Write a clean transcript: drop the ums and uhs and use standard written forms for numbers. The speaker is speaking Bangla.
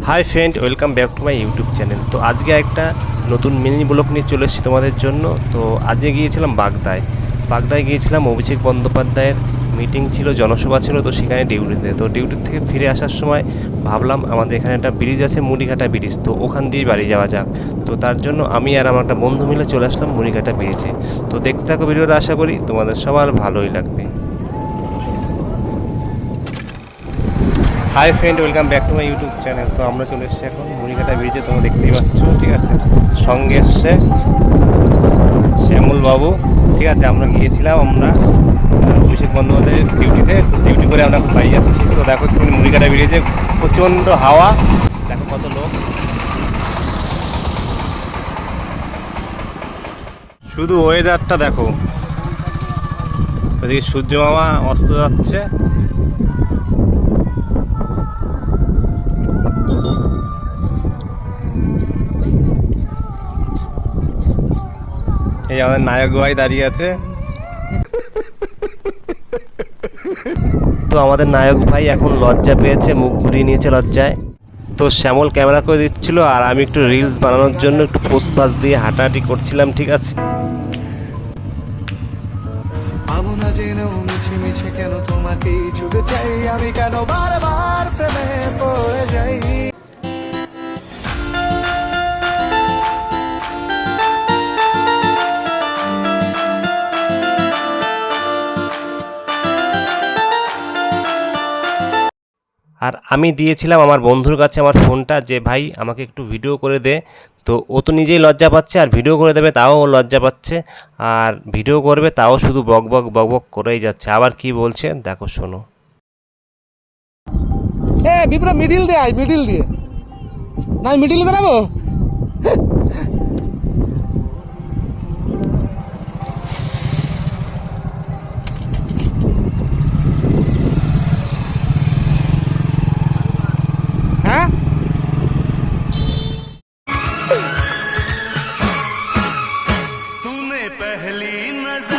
Hi friend, welcome back to my YouTube channel. তো আজকে একটা নতুন মিনি ব্লগ নিয়ে চলে এসেছি তোমাদের জন্য। তো আজকে গিয়েছিলাম বাগদায় গিয়েছিলাম। অভিষেক বন্দ্যোপাধ্যায়ের মিটিং ছিল, জনসভা ছিল, তো সেখানে ডিউটিতে। তো ডিউটির থেকে ফিরে আসার সময় ভাবলাম আমাদের এখানে একটা ব্রিজ আছে, মুড়িঘাটা ব্রিজ, তো ওখান দিয়েই বাড়ি যাওয়া যাক। তো তার জন্য আমি আর আমার একটা বন্ধু মিলে চলে আসলাম মুড়িঘাটা ব্রিজে। তো দেখতে থাকো ভিডিওটা, আশা করি তোমাদের সবার ভালোই লাগবে। Hi friend, welcome back to my YouTube channel. তো আমরা চলে এসেছি এখন মুড়িঘাটা ব্রিজে, তোমরা দেখতেই পাচ্ছ। ঠিক আছে, সঙ্গে এসছে শ্যামল বাবু। ঠিক আছে, আমরা গিয়েছিলাম অভিষেক বন্দ্যোপাধ্যায়ের ডিউটি করে আমরা বাড়ি যাচ্ছি। তো দেখো তুমি মুড়িঘাটা ব্রিজে প্রচণ্ড হাওয়া, দেখো কত লোক, শুধু ওয়েদারটা দেখো। ওদিকে সূর্য মামা অস্ত যাচ্ছে। এই আমাদের নায়ক ভাই দাঁড়িয়ে আছে। তো আমাদের নায়ক ভাই এখন লজ্জা পেয়েছে, মুখ ঘুরিয়ে নিয়েছে লজ্জায়। তো শ্যামল ক্যামেরা করে দিচ্ছিল, আর আমি একটু রিলস বানানোর জন্য একটু পোস্ট পাস দিয়ে হাঁটাহাঁটি করছিলাম। ঠিক আছে, মিছে কেন তোমাকে ছুটে চাই, আমি কেন বারবার প্রেমে পড়ে যাই। আর আমি দিয়েছিলাম আমার বন্ধুর কাছে আমার ফোনটা, যে ভাই আমাকে একটু ভিডিও করে দে। তো ও তো নিজেই লজ্জা পাচ্ছে, আর ভিডিও করে দেবে তাও ও লজ্জা পাচ্ছে, আর ভিডিও করবে তাও শুধু বক বক বক বক করেই যাচ্ছে। আবার কি বলছে দেখো, শোনো। বিপুরা মিডিল দিয়ে আয়, মিডিল দিয়ে না, মিডিল দাঁড়াবো। হ্যাঁ, तूने पहली नजर